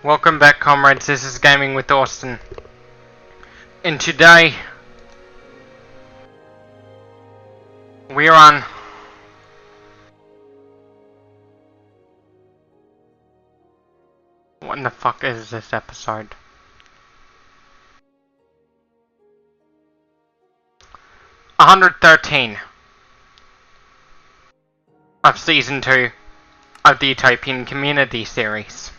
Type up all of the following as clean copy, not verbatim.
Welcome back, comrades. This is Gaming with Austin. And today, we're on what in the fuck is this episode? (113) of Season 2 of the Utopian Community series.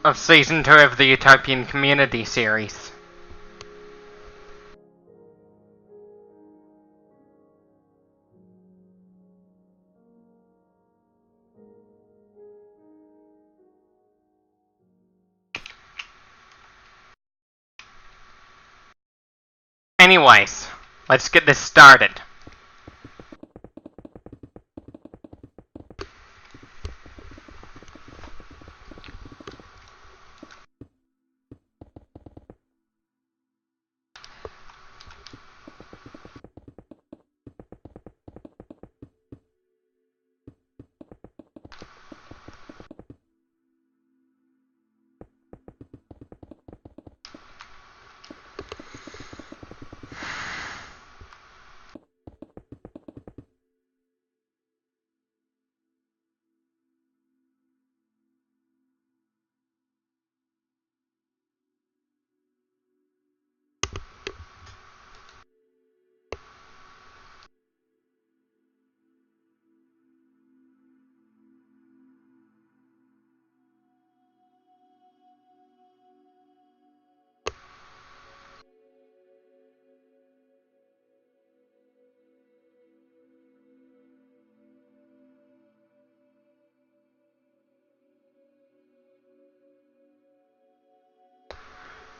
Of Season 2 of the Utopian Community series. Anyways, let's get this started.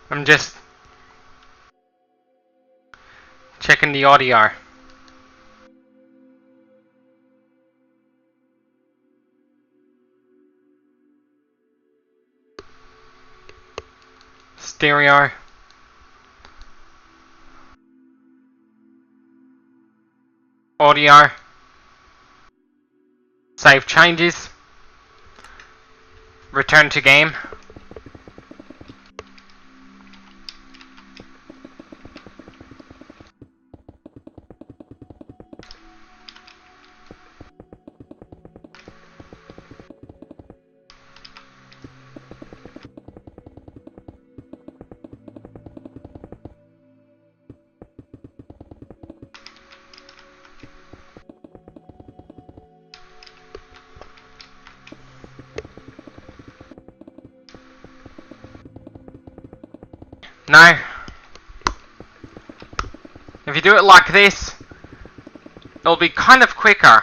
I'm just checking the audio. Stereo. Audio. Save changes. Return to game. No. If you do it like this, it'll be kind of quicker.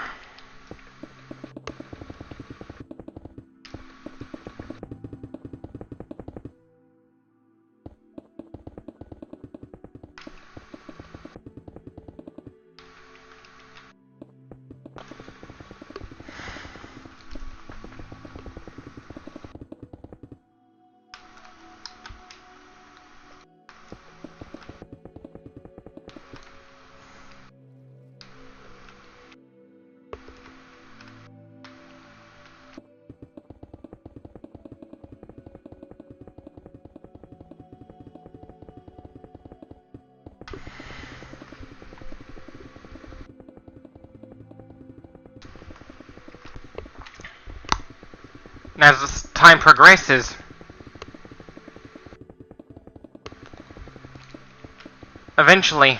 As time progresses, eventually,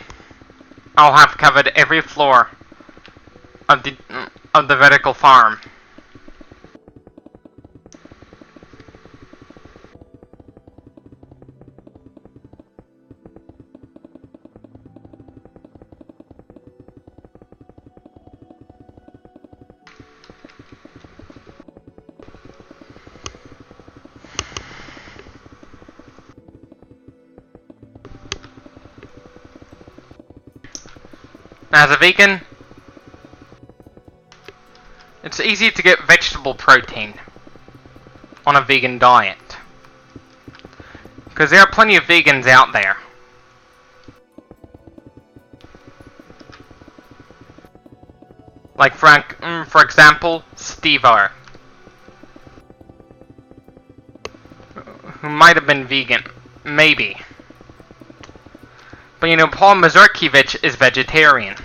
I'll have covered every floor of the vertical farm. As a vegan, it's easy to get vegetable protein on a vegan diet. Because there are plenty of vegans out there. Like, for example, Steve-O, who might have been vegan. Maybe. But you know, Paul Mazurkiewicz is vegetarian.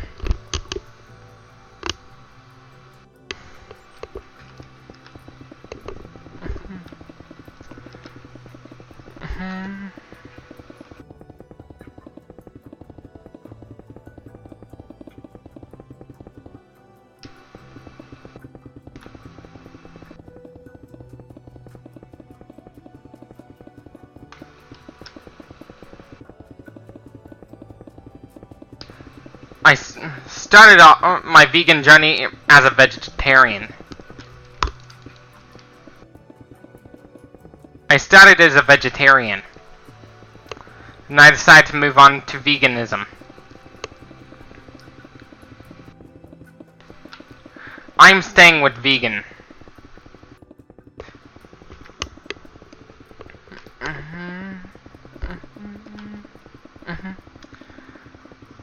I started my vegan journey as a vegetarian. I started as a vegetarian, and I decided to move on to veganism. I'm staying with vegan.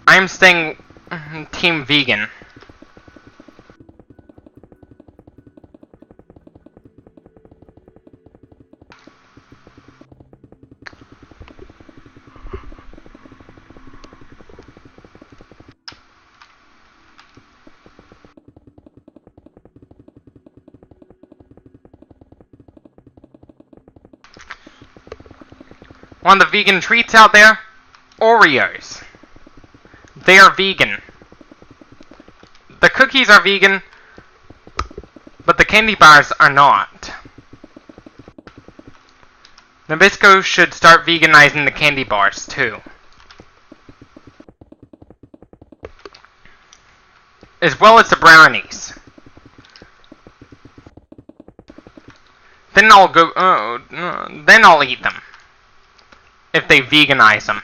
I'm staying team vegan. One of the vegan treats out there? Oreos. They are vegan. The cookies are vegan, but the candy bars are not. Nabisco should start veganizing the candy bars, too. As well as the brownies. Then I'll eat them. If they veganize them.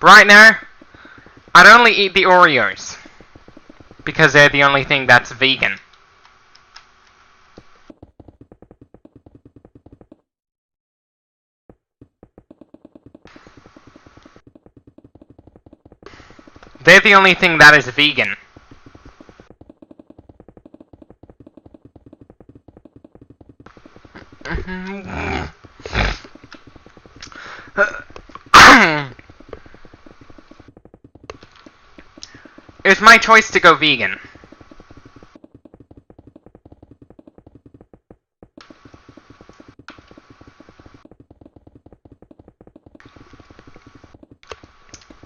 Right now, I'd only eat the Oreos, because they're the only thing that's vegan. They're the only thing that is vegan. It was my choice to go vegan.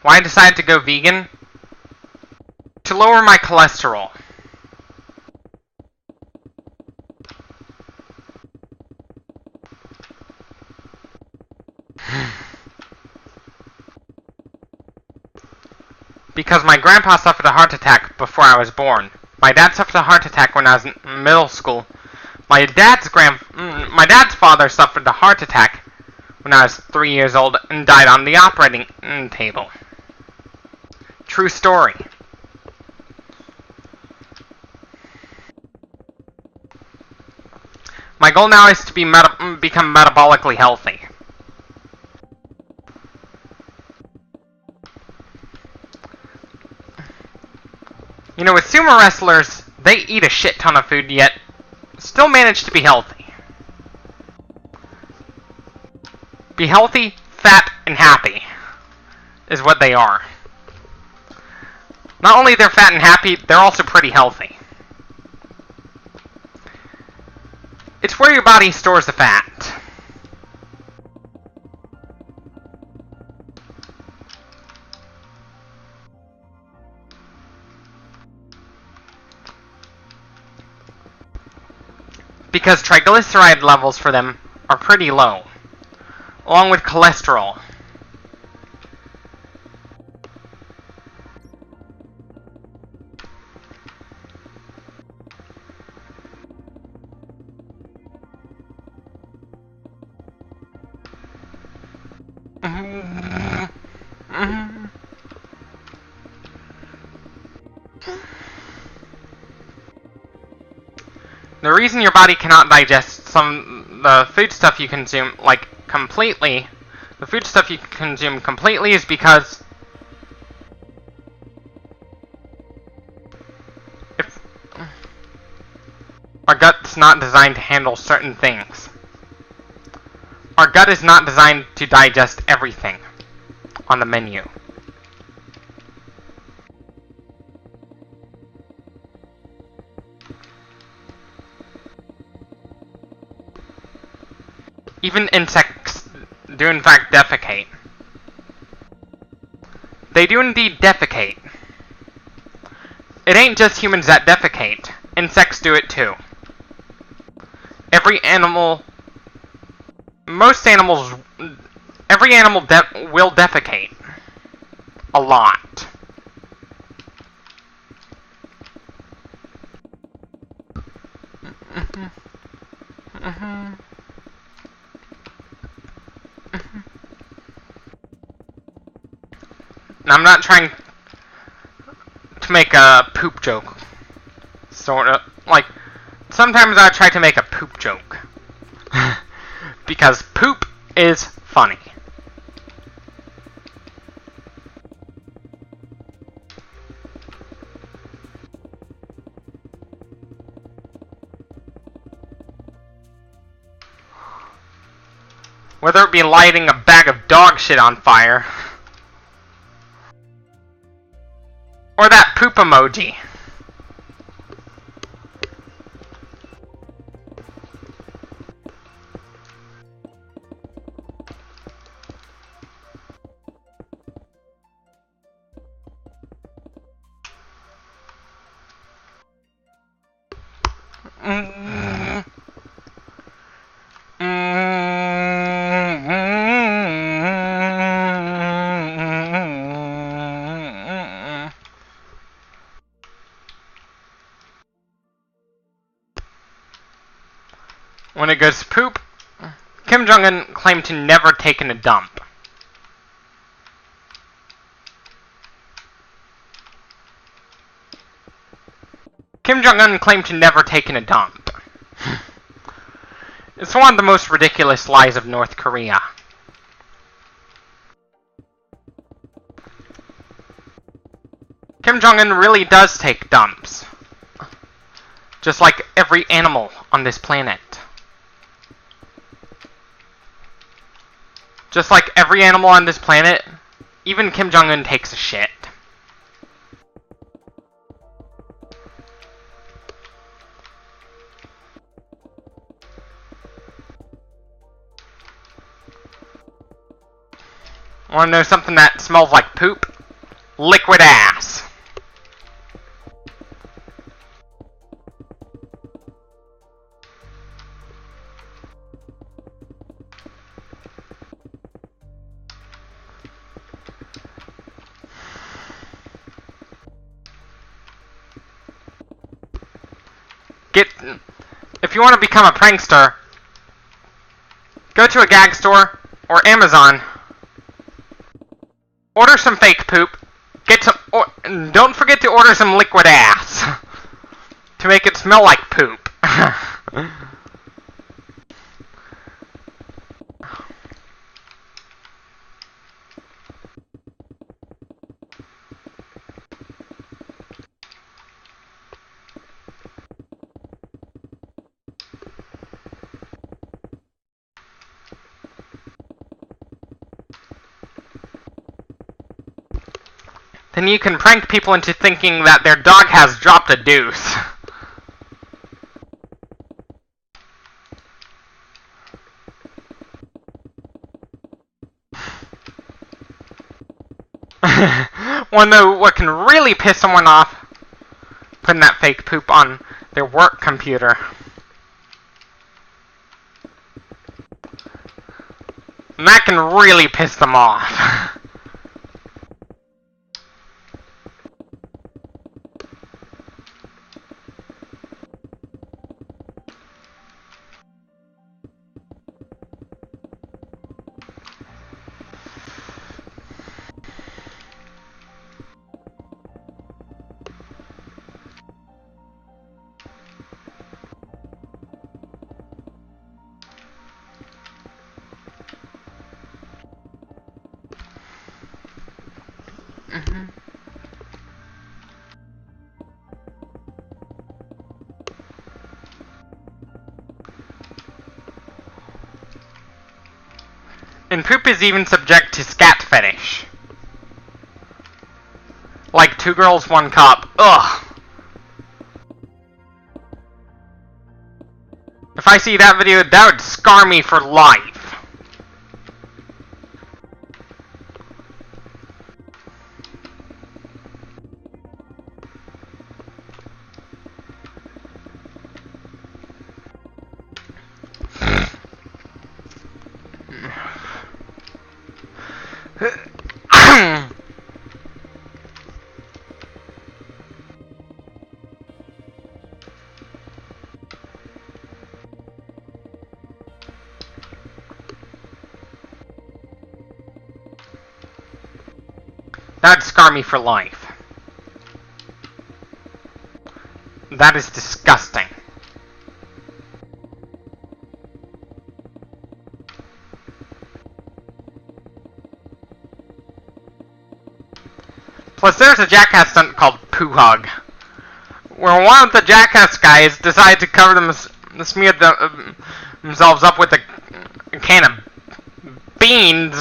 Why I decided to go vegan? To lower my cholesterol. Because my grandpa suffered a heart attack before I was born. My dad suffered a heart attack when I was in middle school. My dad's father suffered a heart attack when I was 3 years old and died on the operating table. True story. My goal now is to become metabolically healthy. You know, with sumo wrestlers, they eat a shit ton of food, yet still manage to be healthy. Be healthy, fat, and happy is what they are. Not only they're fat and happy, they're also pretty healthy. It's where your body stores the fat. Because triglyceride levels for them are pretty low, along with cholesterol. The reason your body cannot digest the food stuff you consume, like, completely, the food stuff you consume completely is because if our gut's not designed to handle certain things. Our gut is not designed to digest everything on the menu. Even insects do in fact defecate. They do indeed defecate. It ain't just humans that defecate. Insects do it too. Every animal will defecate. A lot. Now, I'm not trying to make a poop joke. Sorta. Like, sometimes I try to make a poop joke. Because poop is funny. Whether it be lighting a bag of dog shit on fire, or that poop emoji. When it goes poop, Kim Jong-un claimed to never taken a dump. Kim Jong-un claimed to never taken a dump. It's one of the most ridiculous lies of North Korea. Kim Jong-un really does take dumps. Just like every animal on this planet. Just like every animal on this planet, even Kim Jong-un takes a shit. Wanna know something that smells like poop? Liquid ass. If you want to become a prankster, go to a gag store or Amazon, order some fake poop, don't forget to order some liquid ass to make it smell like poop. Then you can prank people into thinking that their dog has dropped a deuce. Wanna know what can really piss someone off? Putting that fake poop on their work computer. And that can really piss them off. And poop is even subject to scat fetish. Like 2 girls, 1 cup. Ugh. If I see that video, that would scar me for life. That'd scar me for life. That is disgusting. Plus, there's a jackass stunt called Poo Hug, where one of the jackass guys decided to cover smear themselves up with a can of beans.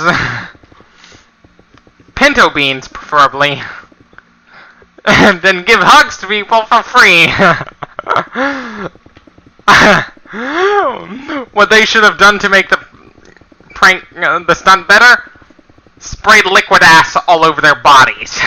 Pinto beans, preferably. And then give hugs to people for free. What they should have done to make the prank, the stunt better? Sprayed liquid ass all over their bodies.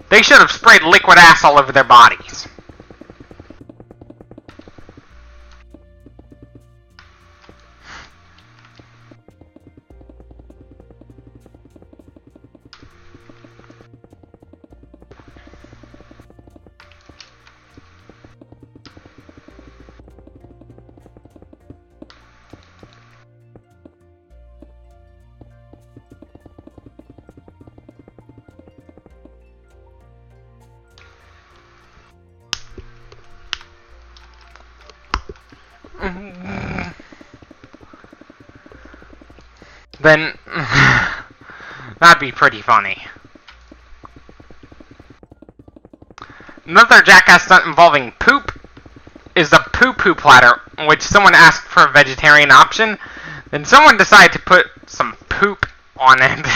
They should have sprayed liquid ass all over their bodies. Then that'd be pretty funny. Another jackass stunt involving poop is the poo-poo platter, in which someone asked for a vegetarian option, then someone decided to put some poop on it.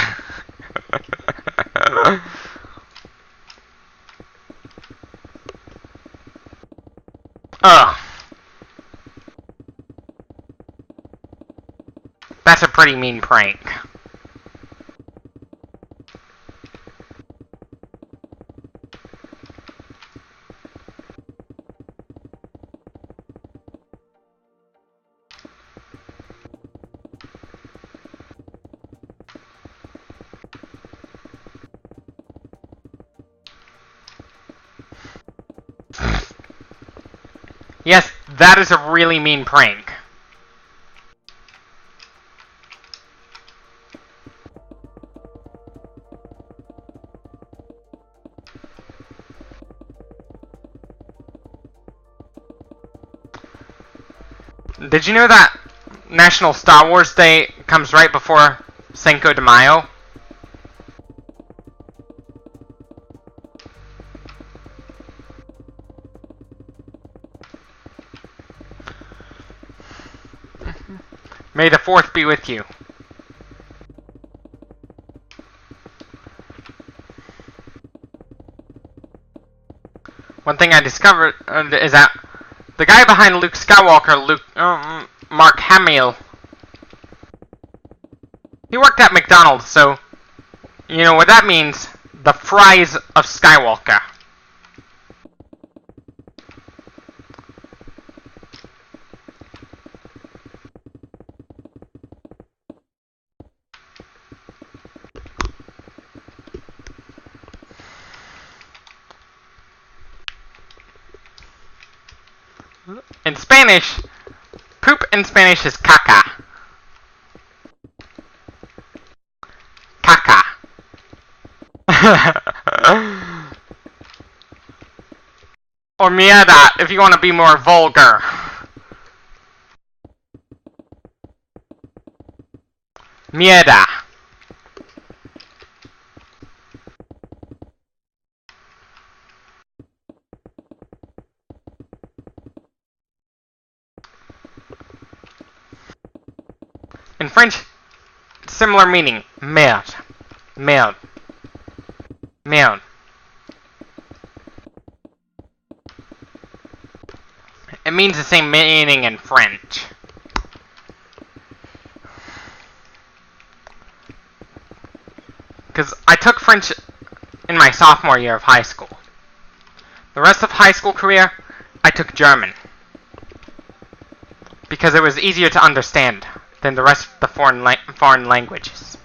Ugh. That's a pretty mean prank. Yes, that is a really mean prank. Did you know that National Star Wars Day comes right before Cinco de Mayo? May the 4th be with you. One thing I discovered is that the guy behind Luke Skywalker, Mark Hamill, he worked at McDonald's, so you know what that means. The fries of Skywalker. In Spanish, poop in Spanish is caca. Caca. Or mierda, if you want to be more vulgar. Mierda. In French, similar meaning. Merde. Merde. Merde. It means the same meaning in French. Because I took French in my sophomore year of high school. The rest of high school career, I took German. Because it was easier to understand than the rest of the foreign languages.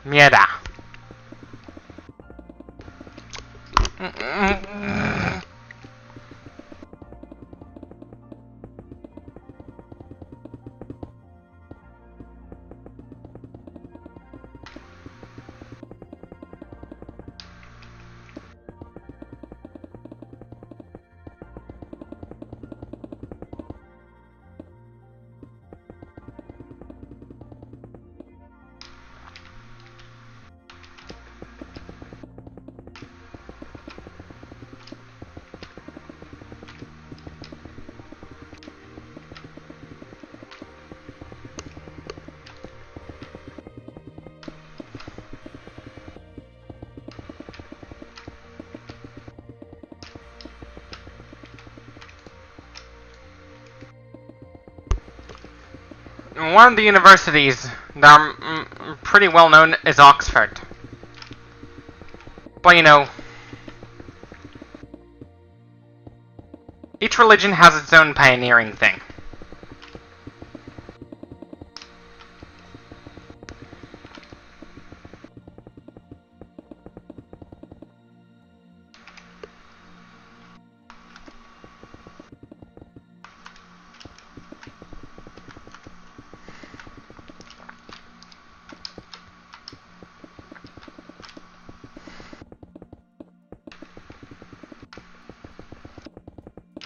Mierda. One of the universities that are pretty well known is Oxford. But you know, each religion has its own pioneering thing.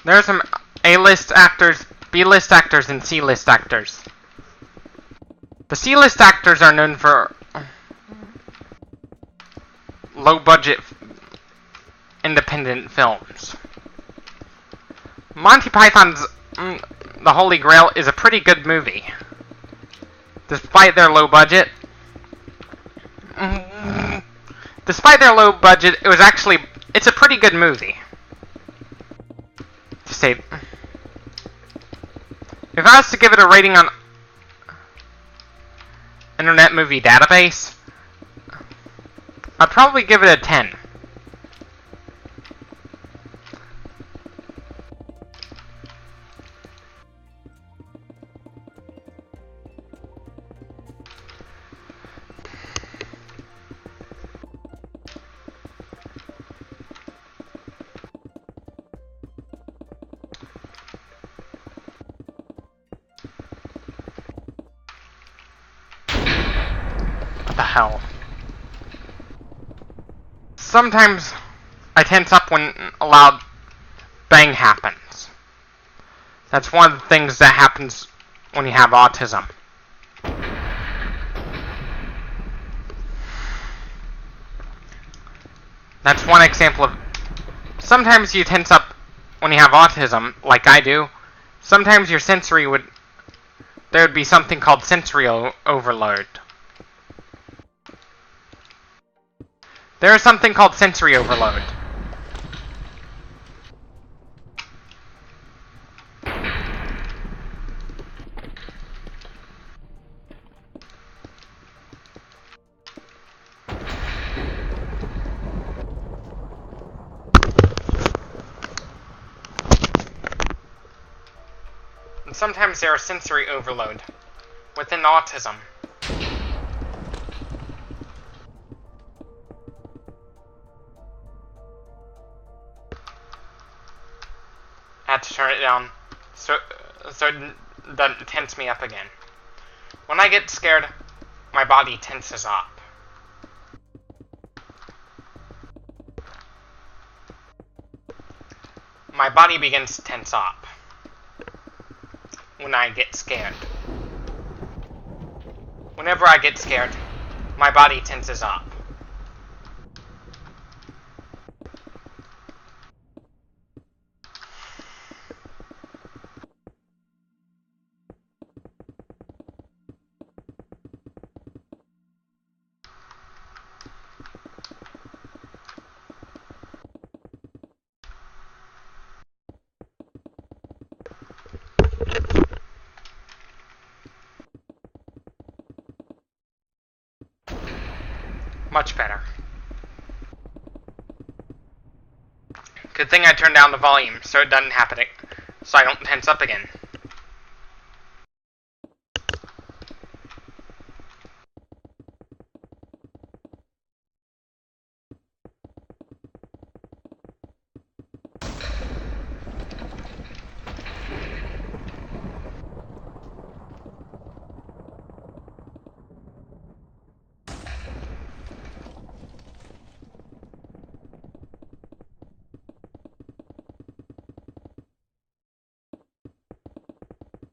There are some A-list actors, B-list actors, and C-list actors. The C-list actors are known for low-budget independent films. Monty Python's The Holy Grail is a pretty good movie. Despite their low budget. Despite their low budget, it's a pretty good movie. Say, if I was to give it a rating on Internet Movie Database, I'd probably give it a 10. The hell. Sometimes I tense up when a loud bang happens. That's one of the things that happens when you have autism. That's one example of... Sometimes you tense up when you have autism, like I do. Sometimes your sensory would... There would be something called sensory overload. There is something called sensory overload. And sometimes there is sensory overload within autism. had to turn it down so it doesn't tense me up again. When I get scared, my body tenses up. My body begins to tense up when I get scared. Whenever I get scared, my body tenses up. Much better. Good thing I turned down the volume so it doesn't happen, so I don't tense up again.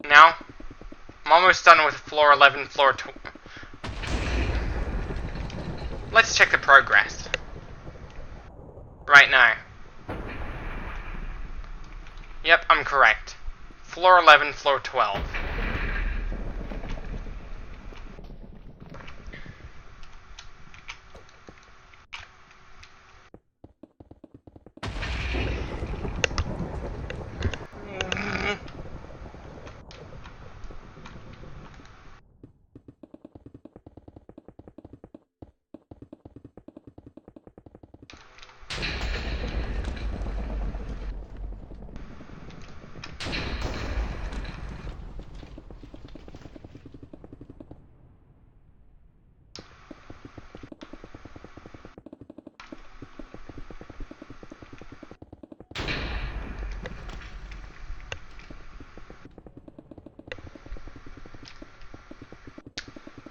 Now, I'm almost done with floor 11, floor 12. Let's check the progress. Right now. Yep, I'm correct. Floor 11, floor 12.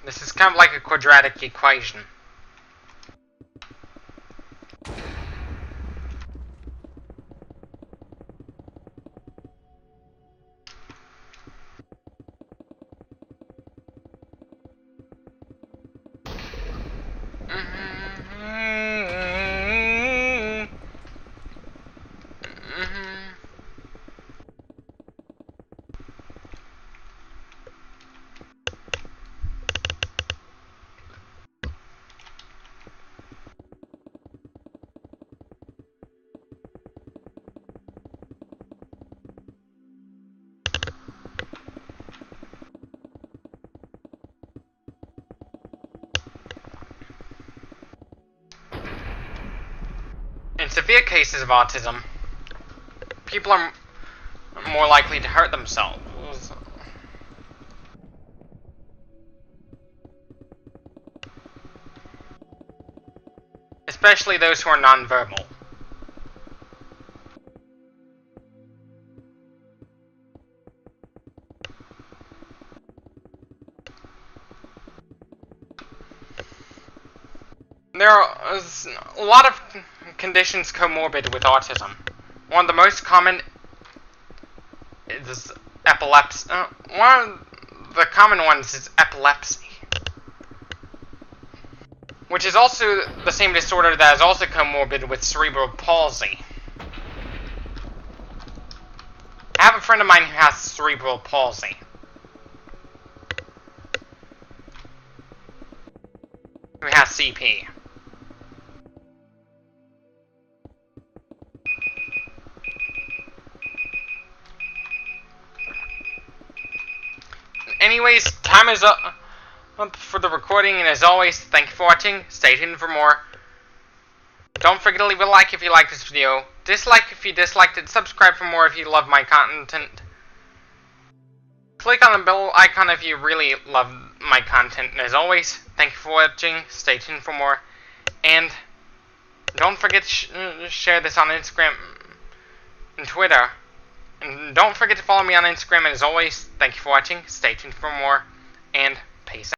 This is kind of like a quadratic equation. In severe cases of autism, people are more likely to hurt themselves. Especially those who are nonverbal. There are a lot of conditions comorbid with autism. One of the most common is epilepsy. One of the common ones is epilepsy, which is also the same disorder that is also comorbid with cerebral palsy. I have a friend of mine who has cerebral palsy. Who has CP. Anyways, time is up for the recording, and as always, thank you for watching. Stay tuned for more. Don't forget to leave a like if you like this video, dislike if you disliked it, subscribe for more if you love my content. Click on the bell icon if you really love my content, and as always, thank you for watching. Stay tuned for more, and don't forget to share this on Instagram and Twitter And don't forget to follow me on Instagram. And as always, thank you for watching. Stay tuned for more. And peace out.